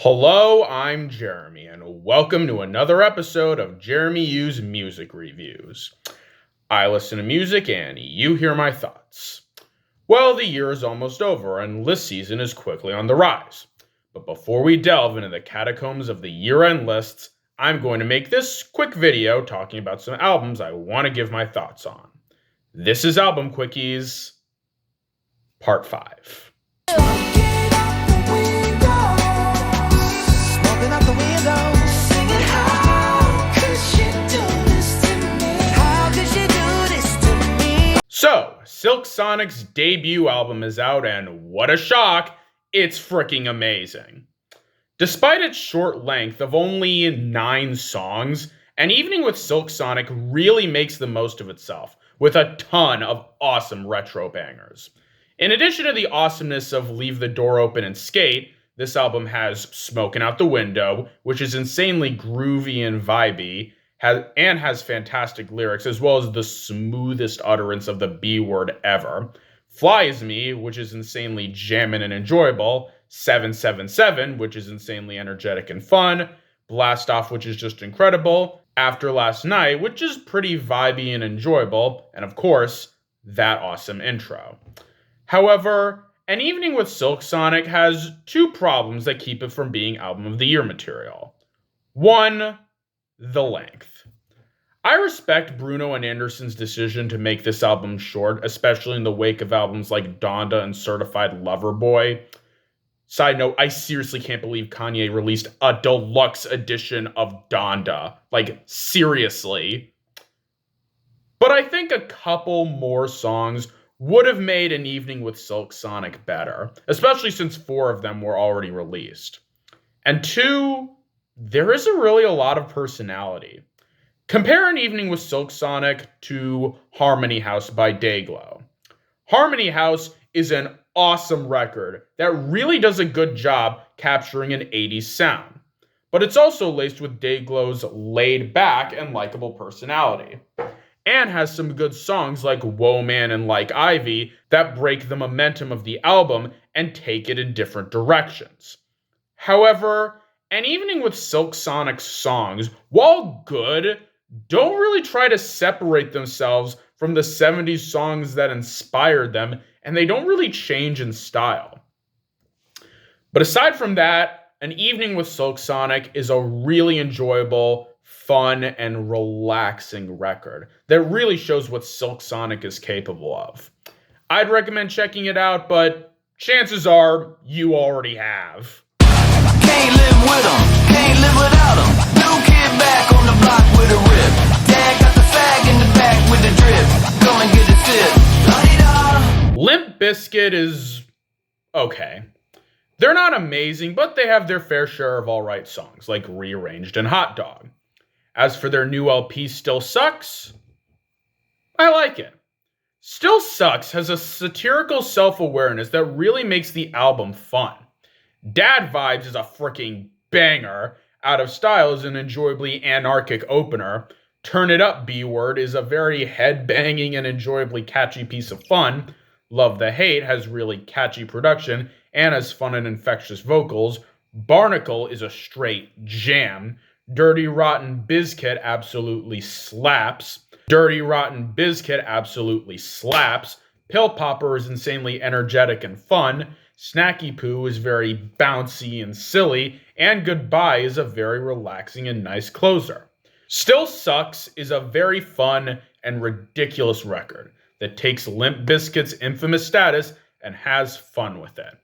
Hello, I'm Jeremy, and welcome to another episode of Jeremy U's Music Reviews. I listen to music and you hear my thoughts. Well, the year is almost over and list season is quickly on the rise. But before we delve into the catacombs of the year-end lists, I'm going to make this quick video talking about some albums I want to give my thoughts on. This is Album Quickies, Part 5. So, Silk Sonic's debut album is out, and what a shock, it's freaking amazing. Despite its short length of only 9 songs, An Evening with Silk Sonic really makes the most of itself, with a ton of awesome retro bangers. In addition to the awesomeness of Leave the Door Open and Skate, this album has Smokin' Out the Window, which is insanely groovy and vibey, has fantastic lyrics, as well as the smoothest utterance of the B word ever. Flies Me, which is insanely jammin' and enjoyable. 777, which is insanely energetic and fun. Blast Off, which is just incredible. After Last Night, which is pretty vibey and enjoyable. And of course, that awesome intro. However, An Evening with Silk Sonic has 2 problems that keep it from being Album of the Year material. 1, the length. I respect Bruno and Anderson's decision to make this album short, especially in the wake of albums like Donda and Certified Lover Boy. Side note, I seriously can't believe Kanye released a deluxe edition of Donda. Like, seriously. But I think a couple more songs would have made An Evening with Silk Sonic better, especially since 4 of them were already released. And 2, there isn't really a lot of personality. Compare An Evening with Silk Sonic to Harmony House by Dayglow. Harmony House is an awesome record that really does a good job capturing an 80s sound, but it's also laced with Dayglow's laid-back and likable personality, and has some good songs like Whoa Man and Like Ivy that break the momentum of the album and take it in different directions. However, An Evening with Silk Sonic's songs, while good, don't really try to separate themselves from the 70s songs that inspired them, and they don't really change in style. But aside from that, An Evening with Silk Sonic is a really enjoyable, fun, and relaxing record that really shows what Silk Sonic is capable of. I'd recommend checking it out, but chances are you already have. Can't live with them, can't live without them. New kid back on the block with a rip. Dad got the fag in the back with the drip. Come and get a sip. La-di-da. Limp Bizkit is okay. They're not amazing, but they have their fair share of alright songs, like Rearranged and Hot Dog. As for their new LP, Still Sucks, I like it. Still Sucks has a satirical self-awareness that really makes the album fun. Dad Vibes is a freaking banger. Out of Style is an enjoyably anarchic opener. Turn It Up, B-Word is a very head-banging and enjoyably catchy piece of fun. Love the Hate has really catchy production and has fun and infectious vocals. Barnacle is a straight jam. Dirty Rotten Bizkit absolutely slaps. Dirty Rotten Bizkit absolutely slaps. Pill Popper is insanely energetic and fun. Snacky Poo is very bouncy and silly, and Goodbye is a very relaxing and nice closer. Still Sucks is a very fun and ridiculous record that takes Limp Bizkit's infamous status and has fun with it.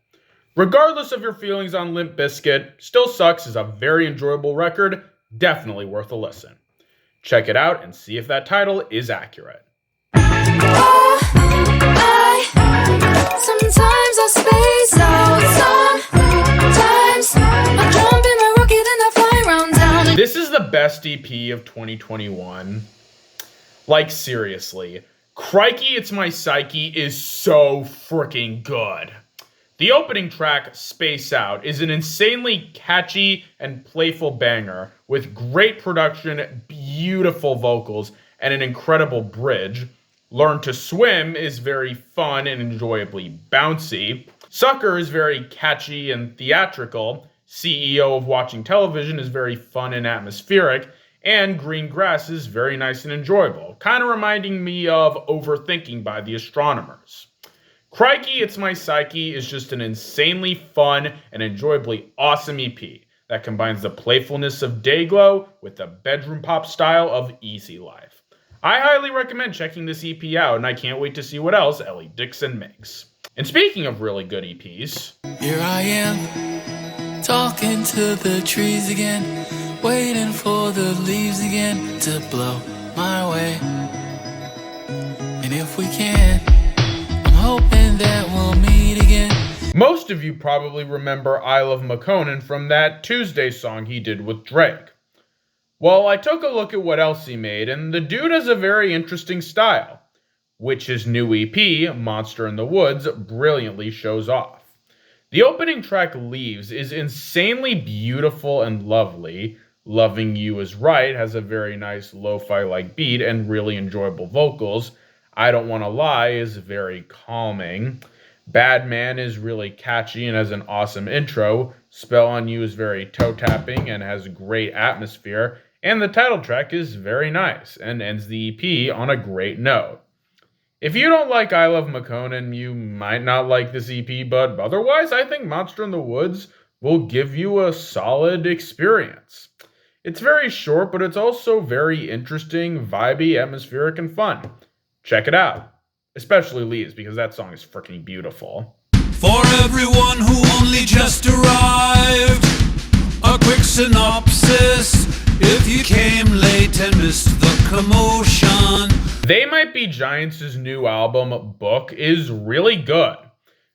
Regardless of your feelings on Limp Bizkit, Still Sucks is a very enjoyable record, definitely worth a listen. Check it out and see if that title is accurate. Sometimes I space out, sometimes I jump in my rocket and I fly around town. This is the best EP of 2021. Like, seriously. Crikey, It's My Psyche is so freaking good. The opening track, Space Out, is an insanely catchy and playful banger with great production, beautiful vocals, and an incredible bridge. Learn to Swim is very fun and enjoyably bouncy. Sucker is very catchy and theatrical. CEO of Watching Television is very fun and atmospheric, and Green Grass is very nice and enjoyable, kind of reminding me of Overthinking by the Astronomers. Crikey, It's My Psyche is just an insanely fun and enjoyably awesome EP that combines the playfulness of Dayglow with the bedroom pop style of Easy Life. I highly recommend checking this EP out, and I can't wait to see what else Ellie Dixon makes. And speaking of really good EPs, Here I am, talking to the trees again, waiting for the leaves again to blow my way. And if we can, I'm hoping that we'll meet again. most of you probably remember ILOVEMAKONNEN from that Tuesday song he did with Drake. Well, I took a look at what else he made, and the dude has a very interesting style, which his new EP, Monster in the Woods, brilliantly shows off. The opening track, Leaves, is insanely beautiful and lovely. Loving You Is Right has a very nice lo-fi-like beat and really enjoyable vocals. I Don't Wanna Lie is very calming. Bad Man is really catchy and has an awesome intro. Spell on You is very toe-tapping and has great atmosphere. And the title track is very nice and ends the EP on a great note. If you don't like ILOVEMAKONNEN, you might not like this EP, but otherwise I think Monster in the Woods will give you a solid experience. It's very short, but it's also very interesting, vibey, atmospheric, and fun. Check it out. Especially Leaves, because that song is freaking beautiful. For everyone who only just arrived, a quick synopsis. If you came late and missed the commotion. They Might Be Giants' new album, Book, is really good.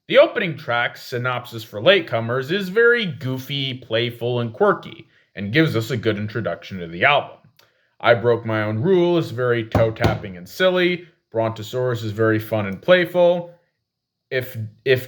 The opening track, Synopsis for Latecomers, is very goofy, playful, and quirky, and gives us a good introduction to the album. I Broke My Own Rule is very toe-tapping and silly. Brontosaurus is very fun and playful. If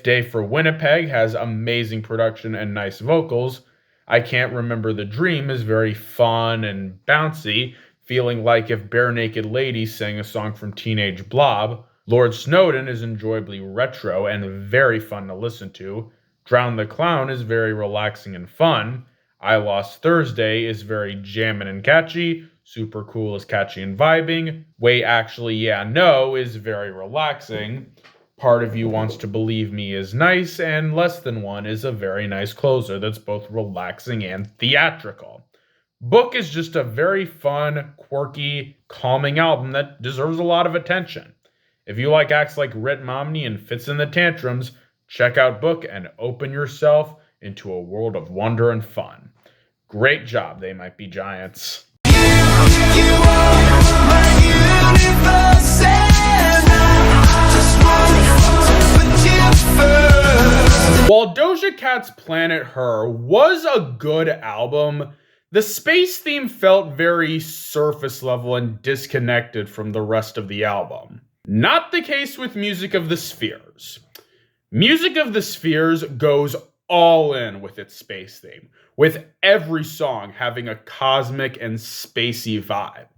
Day for Winnipeg has amazing production and nice vocals. I Can't Remember the Dream is very fun and bouncy, feeling like if Bare Naked Ladies sang a song from Teenage Blob. Lord Snowden is enjoyably retro and very fun to listen to. Drown the Clown is very relaxing and fun. I Lost Thursday is very jammin' and catchy. Super Cool is catchy and vibing. Wait, Actually, Yeah, No is very relaxing. Part of You Wants to Believe Me is nice, and Less Than One is a very nice closer that's both relaxing and theatrical. Book is just a very fun, quirky, calming album that deserves a lot of attention. If you like acts like Rhett Momney and Fits in the Tantrums, check out Book and open yourself into a world of wonder and fun. Great job, They Might Be Giants. You are my universe, and I just want to put you first. While Doja Cat's Planet Her was a good album, the space theme felt very surface level and disconnected from the rest of the album. Not the case with Music of the Spheres. Music of the Spheres goes all in with its space theme, with every song having a cosmic and spacey vibe.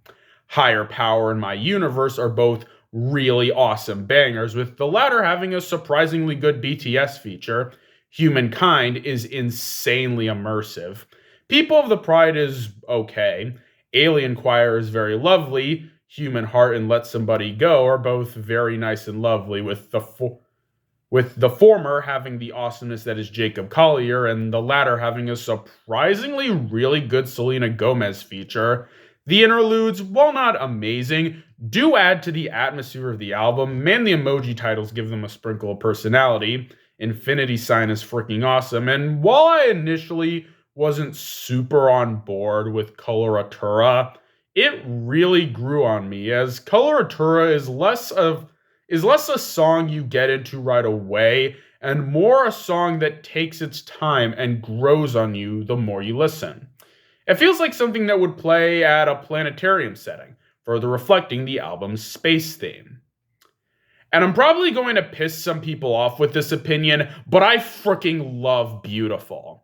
Higher Power and My Universe are both really awesome bangers, with the latter having a surprisingly good BTS feature. Humankind is insanely immersive. People of the Pride is okay. Alien Choir is very lovely. Human Heart and Let Somebody Go are both very nice and lovely, with the former having the awesomeness that is Jacob Collier, and the latter having a surprisingly really good Selena Gomez feature. The interludes, while not amazing, do add to the atmosphere of the album, and the emoji titles give them a sprinkle of personality. Infinity Sign is freaking awesome, and while I initially wasn't super on board with Coloratura, it really grew on me, as Coloratura is less a song you get into right away, and more a song that takes its time and grows on you the more you listen. It feels like something that would play at a planetarium setting, further reflecting the album's space theme. And I'm probably going to piss some people off with this opinion, but I freaking love Beautiful.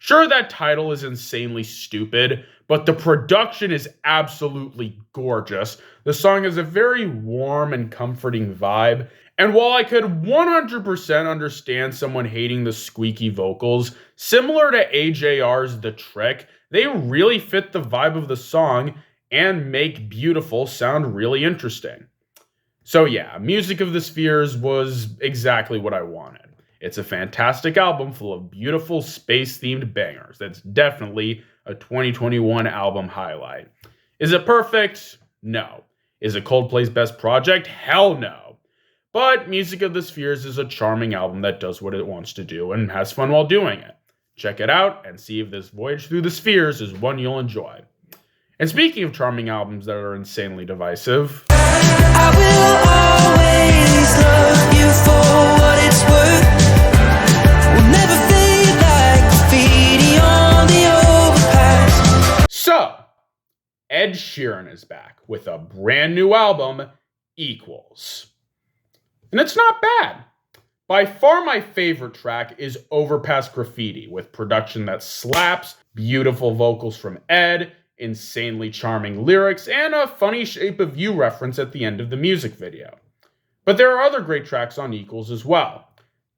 Sure, that title is insanely stupid, but the production is absolutely gorgeous. The song has a very warm and comforting vibe, and while I could 100% understand someone hating the squeaky vocals, similar to AJR's The Trick, they really fit the vibe of the song and make Beautiful sound really interesting. So yeah, Music of the Spheres was exactly what I wanted. It's a fantastic album full of beautiful space-themed bangers. That's definitely a 2021 album highlight. Is it perfect? No. Is it Coldplay's best project? Hell no. But Music of the Spheres is a charming album that does what it wants to do and has fun while doing it. Check it out and see if this voyage through the spheres is one you'll enjoy. And speaking of charming albums that are insanely divisive, I will always love you for what it's worth. We'll never fade like graffiti on the overpass. so Ed Sheeran is back with a brand new album, Equals. And it's not bad. By far my favorite track is Overpass Graffiti, with production that slaps, beautiful vocals from Ed, insanely charming lyrics, and a funny Shape of You reference at the end of the music video. But there are other great tracks on Equals as well.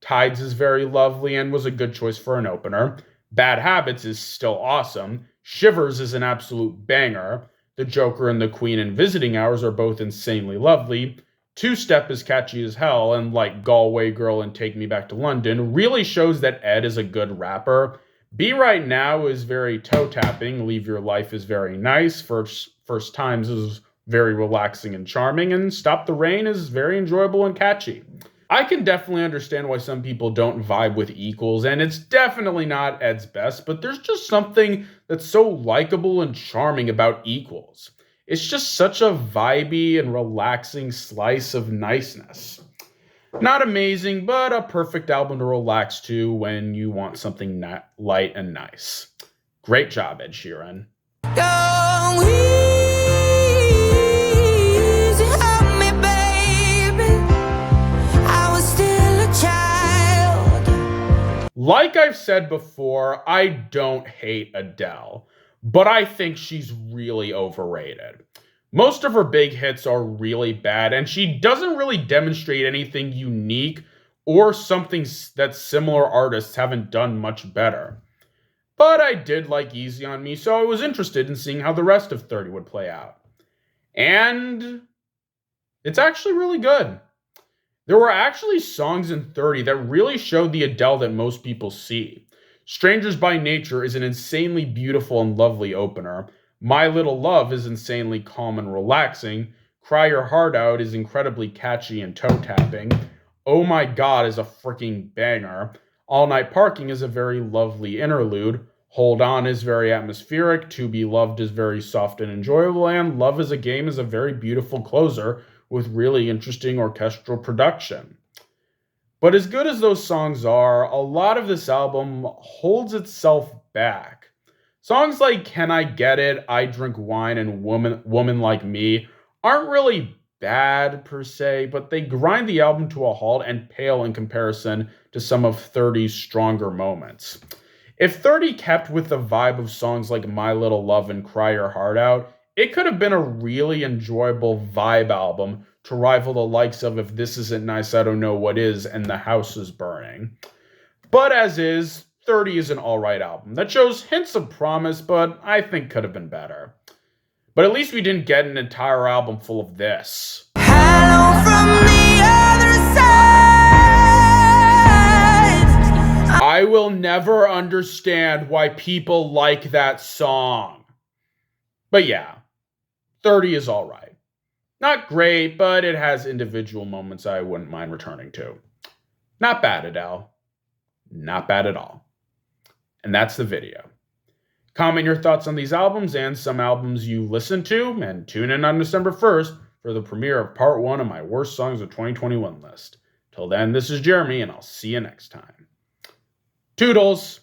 Tides is very lovely and was a good choice for an opener. Bad Habits is still awesome. Shivers is an absolute banger. The Joker and the Queen and Visiting Hours are both insanely lovely. Two-Step is catchy as hell, and like Galway Girl and Take Me Back to London really shows that Ed is a good rapper. Be Right Now is very toe-tapping. Leave Your Life is very nice. First Times is very relaxing and charming. And Stop the Rain is very enjoyable and catchy. I can definitely understand why some people don't vibe with Equals, and it's definitely not Ed's best, but there's just something that's so likable and charming about Equals. It's just such a vibey and relaxing slice of niceness. Not amazing, but a perfect album to relax to when you want something light and nice. Great job, Ed Sheeran. Go easy on me, baby. I was still a child. Like I've said before, I don't hate Adele, but I think she's really overrated. Most of her big hits are really bad, and she doesn't really demonstrate anything unique or something that similar artists haven't done much better. But I did like Easy on Me, so I was interested in seeing how the rest of 30 would play out. And it's actually really good. There were actually songs in 30 that really showed the Adele that most people see. Strangers by Nature is an insanely beautiful and lovely opener. My Little Love is insanely calm and relaxing. Cry Your Heart Out is incredibly catchy and toe-tapping. Oh My God is a freaking banger. All Night Parking is a very lovely interlude. Hold On is very atmospheric. To Be Loved is very soft and enjoyable. And Love is a Game is a very beautiful closer with really interesting orchestral production. But as good as those songs are, a lot of this album holds itself back. Songs like Can I Get It, I Drink Wine, and Woman Like Me aren't really bad per se, but they grind the album to a halt and pale in comparison to some of 30's stronger moments. If 30 kept with the vibe of songs like My Little Love and Cry Your Heart Out, it could have been a really enjoyable vibe album to rival the likes of If This Isn't Nice, I Don't Know What Is, and The House Is Burning. But as is, 30 is an alright album that shows hints of promise, but I think could have been better. But at least we didn't get an entire album full of this. Hello from the other side. I will never understand why people like that song. But yeah, 30 is alright. Not great, but it has individual moments I wouldn't mind returning to. Not bad, Adele. Not bad at all. And that's the video. Comment your thoughts on these albums and some albums you listened to, and tune in on December 1st for the premiere of part 1 of my Worst Songs of 2021 list. Till then, this is Jeremy, and I'll see you next time. Toodles!